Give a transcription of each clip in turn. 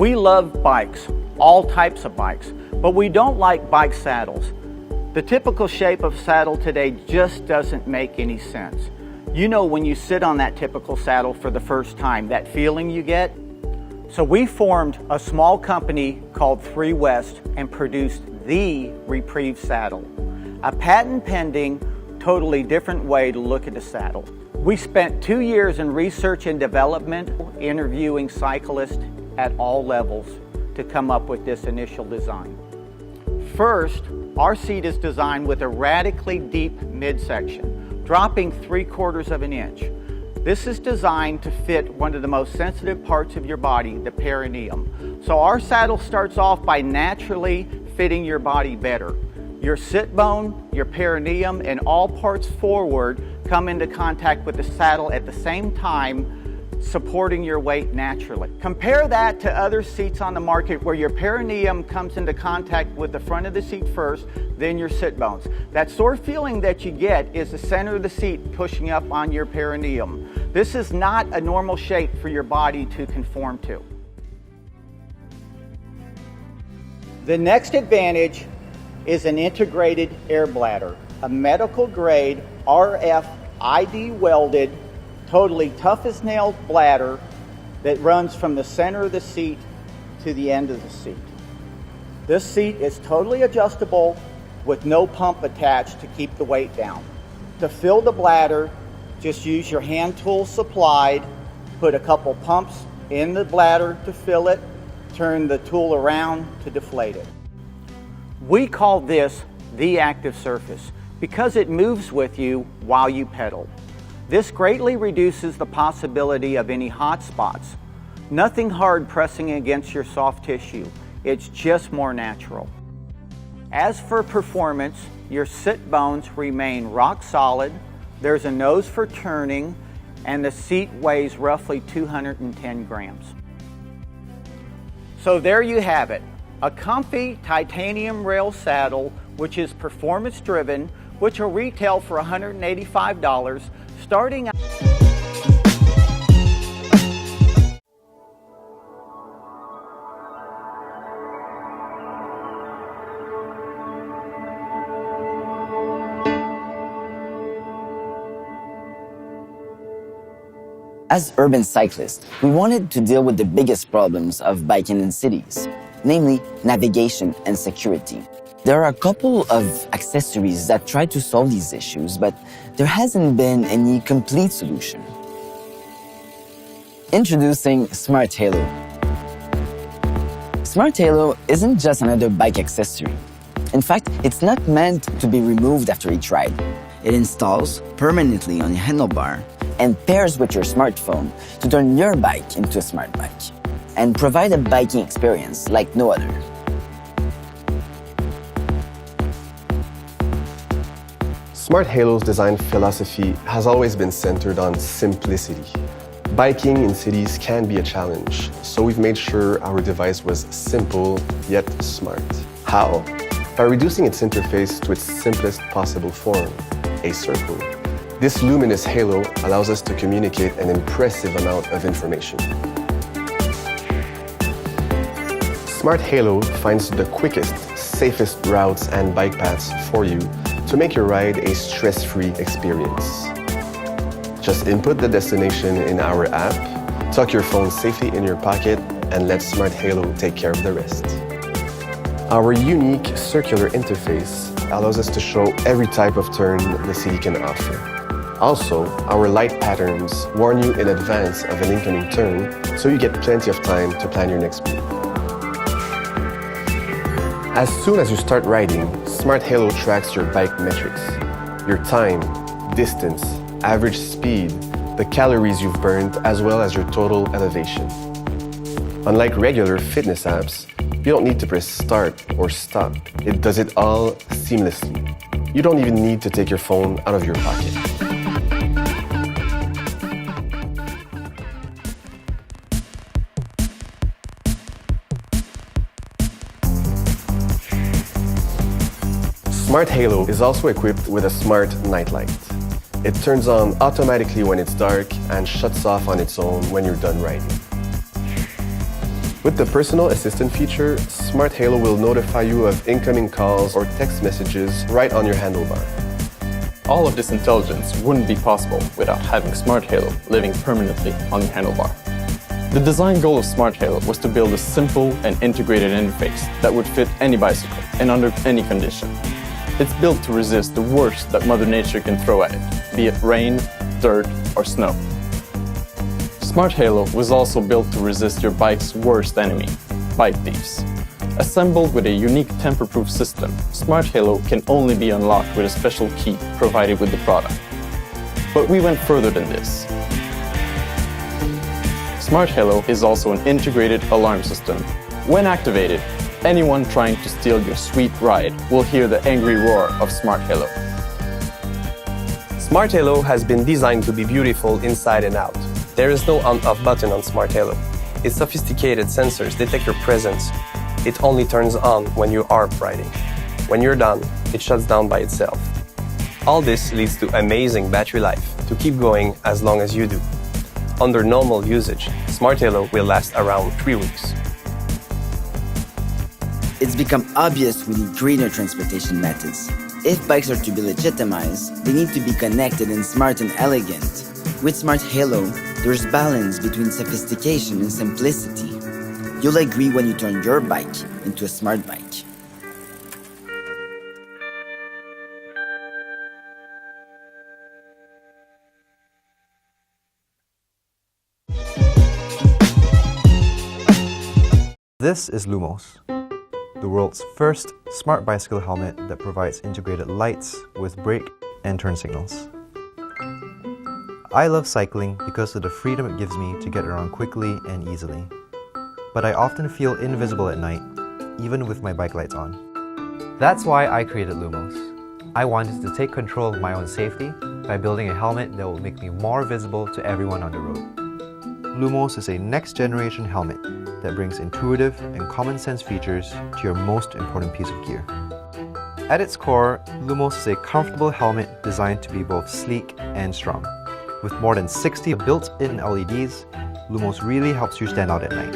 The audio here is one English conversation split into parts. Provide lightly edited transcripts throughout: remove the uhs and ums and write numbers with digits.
We love bikes, all types of bikes, but we don't like bike saddles. The typical shape of saddle today just doesn't make any sense. You know when you sit on that typical saddle for the first time, that feeling you get? So we formed a small company called 3 West and produced the Reprieve saddle, a patent pending, totally different way to look at a saddle. We spent 2 years in research and development, interviewing cyclists at all levels to come up with this initial design. First, our seat is designed with a radically deep midsection, dropping 3/4 of an inch. This is designed to fit one of the most sensitive parts of your body, the perineum. So our saddle starts off by naturally fitting your body better. Your sit bone, your perineum, and all parts forward come into contact with the saddle at the same time, supporting your weight naturally. Compare that to other seats on the market where your perineum comes into contact with the front of the seat first, then your sit bones. That sore feeling that you get is the center of the seat pushing up on your perineum. This is not a normal shape for your body to conform to. The next advantage is an integrated air bladder, a medical grade RFID welded, totally tough as nails bladder that runs from the center of the seat to the end of the seat. This seat is totally adjustable with no pump attached to keep the weight down. To fill the bladder, just use your hand tool supplied, put a couple pumps in the bladder to fill it, turn the tool around to deflate it. We call this the active surface because it moves with you while you pedal. This greatly reduces the possibility of any hot spots. Nothing hard pressing against your soft tissue. It's just more natural. As for performance, your sit bones remain rock solid. There's a nose for turning, and the seat weighs roughly 210 grams. So there you have it, a comfy titanium rail saddle, which is performance driven, which will retail for $185, starting out. As urban cyclists, we wanted to deal with the biggest problems of biking in cities, namely navigation and security. There are a couple of accessories that try to solve these issues, but there hasn't been any complete solution. Introducing Smart Halo. Smart Halo isn't just another bike accessory. In fact, it's not meant to be removed after each ride. It installs permanently on your handlebar and pairs with your smartphone to turn your bike into a smart bike and provide a biking experience like no other. Smart Halo's design philosophy has always been centered on simplicity. Biking in cities can be a challenge, so we've made sure our device was simple yet smart. How? By reducing its interface to its simplest possible form, a circle. This luminous halo allows us to communicate an impressive amount of information. Smart Halo finds the quickest, safest routes and bike paths for you to make your ride a stress-free experience. Just input the destination in our app, tuck your phone safely in your pocket, and let Smart Halo take care of the rest. Our unique circular interface allows us to show every type of turn the city can offer. Also, our light patterns warn you in advance of an incoming turn, so you get plenty of time to plan your next move. As soon as you start riding, Smart Halo tracks your bike metrics, your time, distance, average speed, the calories you've burned, as well as your total elevation. Unlike regular fitness apps, you don't need to press start or stop. It does it all seamlessly. You don't even need to take your phone out of your pocket. Smart Halo is also equipped with a smart nightlight. It turns on automatically when it's dark and shuts off on its own when you're done riding. With the personal assistant feature, Smart Halo will notify you of incoming calls or text messages right on your handlebar. All of this intelligence wouldn't be possible without having Smart Halo living permanently on your handlebar. The design goal of Smart Halo was to build a simple and integrated interface that would fit any bicycle and under any condition. It's built to resist the worst that Mother Nature can throw at it, be it rain, dirt, or snow. Smart Halo was also built to resist your bike's worst enemy, bike thieves. Assembled with a unique tamper-proof system, Smart Halo can only be unlocked with a special key provided with the product. But we went further than this. Smart Halo is also an integrated alarm system. When activated, anyone trying to steal your sweet ride will hear the angry roar of Smart Halo. Smart Halo has been designed to be beautiful inside and out. There is no on-off button on Smart Halo. Its sophisticated sensors detect your presence. It only turns on when you are riding. When you're done, it shuts down by itself. All this leads to amazing battery life to keep going as long as you do. Under normal usage, Smart Halo will last around 3 weeks. It's become obvious we need greener transportation methods. If bikes are to be legitimized, they need to be connected and smart and elegant. With Smart Halo, there's balance between sophistication and simplicity. You'll agree when you turn your bike into a smart bike. This is Lumos, the world's first smart bicycle helmet that provides integrated lights with brake and turn signals. I love cycling because of the freedom it gives me to get around quickly and easily. But I often feel invisible at night, even with my bike lights on. That's why I created Lumos. I wanted to take control of my own safety by building a helmet that will make me more visible to everyone on the road. Lumos is a next-generation helmet that brings intuitive and common-sense features to your most important piece of gear. At its core, Lumos is a comfortable helmet designed to be both sleek and strong. With more than 60 built-in LEDs, Lumos really helps you stand out at night.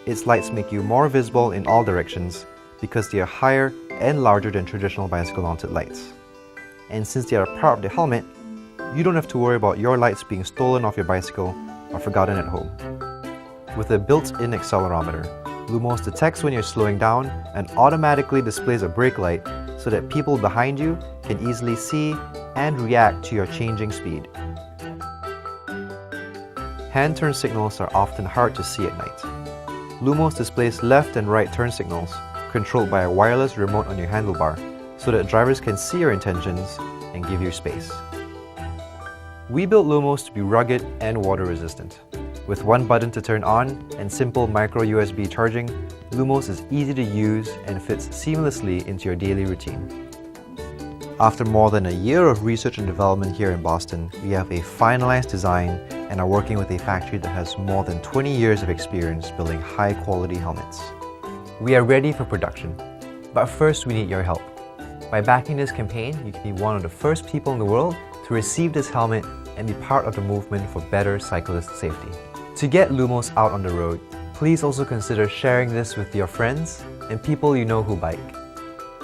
Its lights make you more visible in all directions because they are higher and larger than traditional bicycle-mounted lights. And since they are part of the helmet, you don't have to worry about your lights being stolen off your bicycle or forgotten at home. With a built-in accelerometer, Lumos detects when you're slowing down and automatically displays a brake light so that people behind you can easily see and react to your changing speed. Hand turn signals are often hard to see at night. Lumos displays left and right turn signals controlled by a wireless remote on your handlebar so that drivers can see your intentions and give you space. We built Lumos to be rugged and water resistant. With one button to turn on and simple micro USB charging, Lumos is easy to use and fits seamlessly into your daily routine. After more than a year of research and development here in Boston, we have a finalized design and are working with a factory that has more than 20 years of experience building high-quality helmets. We are ready for production, but first we need your help. By backing this campaign, you can be one of the first people in the world to receive this helmet and be part of the movement for better cyclist safety. To get Lumos out on the road, please also consider sharing this with your friends and people you know who bike.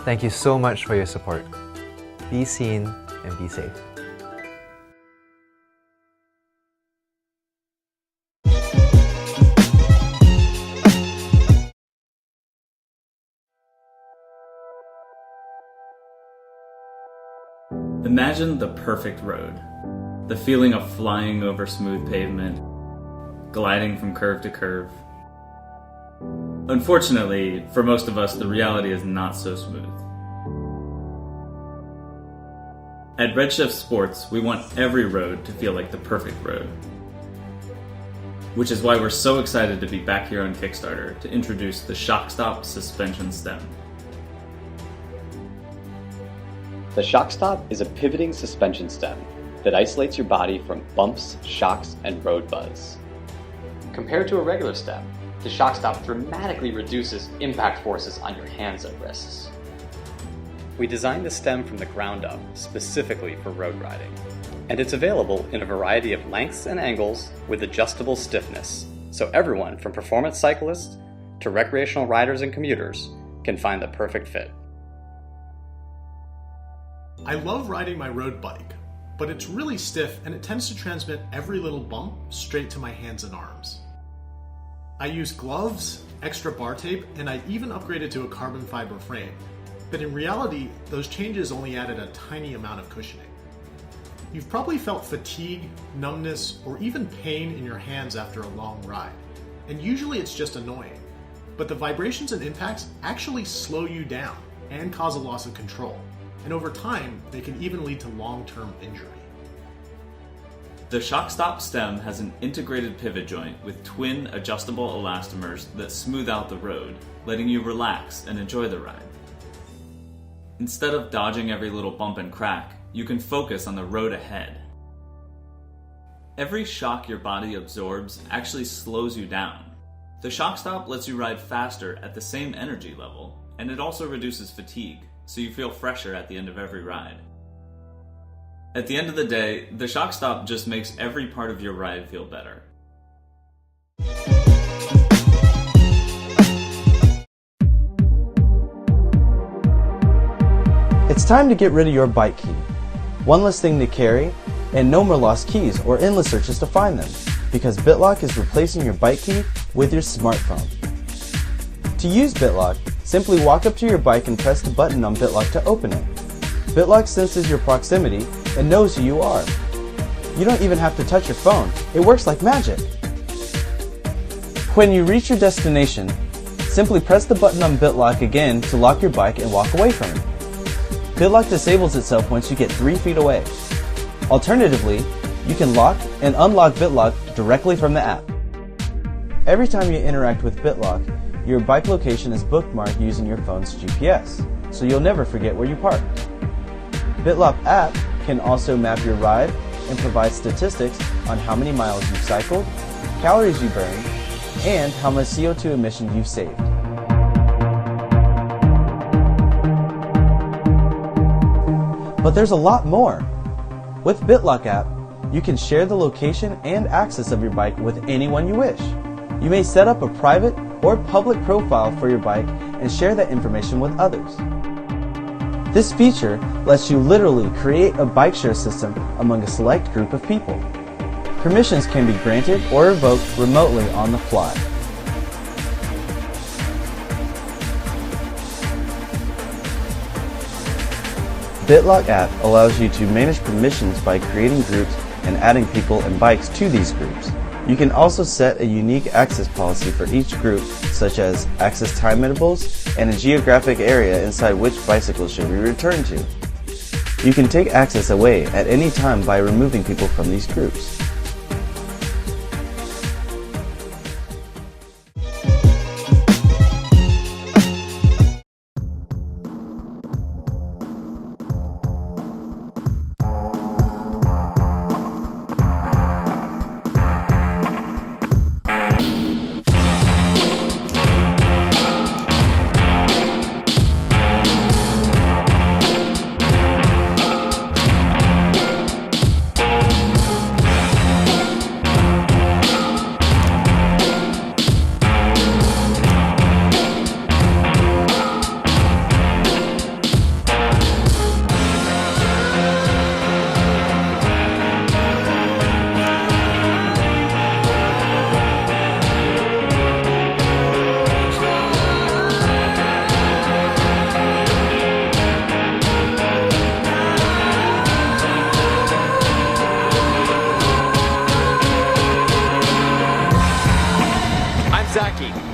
Thank you so much for your support. Be seen and be safe. Imagine the perfect road. The feeling of flying over smooth pavement, gliding from curve to curve. Unfortunately, for most of us, the reality is not so smooth. At Redshift Sports, we want every road to feel like the perfect road. Which is why we're so excited to be back here on Kickstarter to introduce the ShockStop suspension stem. The ShockStop is a pivoting suspension stem that isolates your body from bumps, shocks, and road buzz. Compared to a regular stem, the ShockStop dramatically reduces impact forces on your hands and wrists. We designed the stem from the ground up specifically for road riding, and it's available in a variety of lengths and angles with adjustable stiffness, so everyone from performance cyclists to recreational riders and commuters can find the perfect fit. I love riding my road bike, but it's really stiff and it tends to transmit every little bump straight to my hands and arms. I use gloves, extra bar tape, and I even upgraded to a carbon fiber frame. But in reality, those changes only added a tiny amount of cushioning. You've probably felt fatigue, numbness, or even pain in your hands after a long ride. And usually it's just annoying. But the vibrations and impacts actually slow you down and cause a loss of control. And over time, they can even lead to long-term injury. The ShockStop stem has an integrated pivot joint with twin adjustable elastomers that smooth out the road, letting you relax and enjoy the ride. Instead of dodging every little bump and crack, you can focus on the road ahead. Every shock your body absorbs actually slows you down. The ShockStop lets you ride faster at the same energy level, and it also reduces fatigue, so you feel fresher at the end of every ride. At the end of the day, the ShockStop just makes every part of your ride feel better. It's time to get rid of your bike key. One less thing to carry, and no more lost keys or endless searches to find them, because BitLock is replacing your bike key with your smartphone. To use BitLock, simply walk up to your bike and press the button on BitLock to open it. BitLock senses your proximity and knows who you are. You don't even have to touch your phone. It works like magic. When you reach your destination, simply press the button on BitLock again to lock your bike and walk away from it. BitLock disables itself once you get 3 feet away. Alternatively, you can lock and unlock BitLock directly from the app. Every time you interact with BitLock, your bike location is bookmarked using your phone's GPS, so you'll never forget where you parked. BitLock app can also map your ride and provide statistics on how many miles you've cycled, calories you burned, and how much CO2 emissions you've saved. But there's a lot more. With BitLock app, you can share the location and access of your bike with anyone you wish. You may set up a private or public profile for your bike and share that information with others. This feature lets you literally create a bike share system among a select group of people. Permissions can be granted or revoked remotely on the fly. BitLock app allows you to manage permissions by creating groups and adding people and bikes to these groups. You can also set a unique access policy for each group, such as access time intervals and a geographic area inside which bicycles should be returned to. You can take access away at any time by removing people from these groups.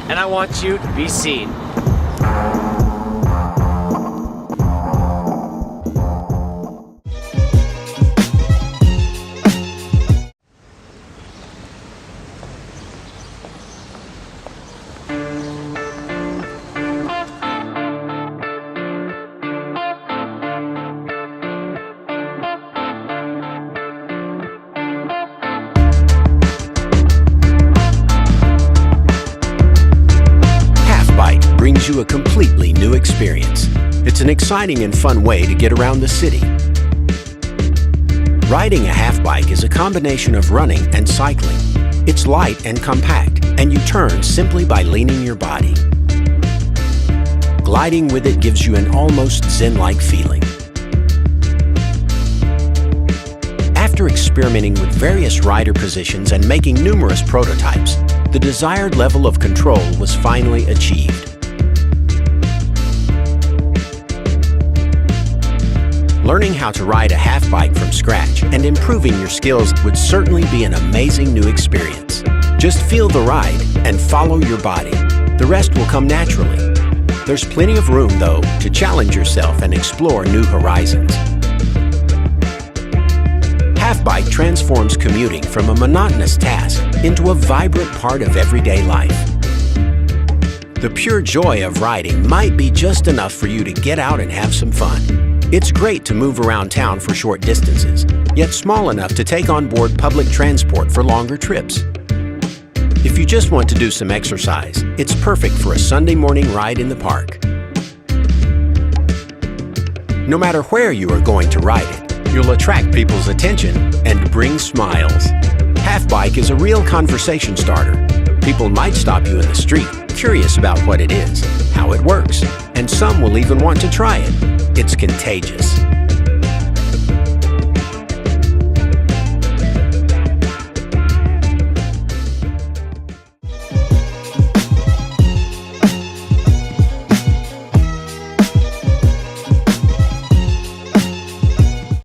And I want you to be seen. Brings you a completely new experience. It's an exciting and fun way to get around the city. Riding a half bike is a combination of running and cycling. It's light and compact, and you turn simply by leaning your body. Gliding with it gives you an almost zen-like feeling. After experimenting with various rider positions and making numerous prototypes, the desired level of control was finally achieved. Learning how to ride a half bike from scratch and improving your skills would certainly be an amazing new experience. Just feel the ride and follow your body. The rest will come naturally. There's plenty of room, though, to challenge yourself and explore new horizons. Half-bike transforms commuting from a monotonous task into a vibrant part of everyday life. The pure joy of riding might be just enough for you to get out and have some fun. It's great to move around town for short distances, yet small enough to take on board public transport for longer trips. If you just want to do some exercise, it's perfect for a Sunday morning ride in the park. No matter where you are going to ride it, you'll attract people's attention and bring smiles. Half-bike is a real conversation starter. People might stop you in the street, curious about what it is, how it works, and some will even want to try it. It's contagious.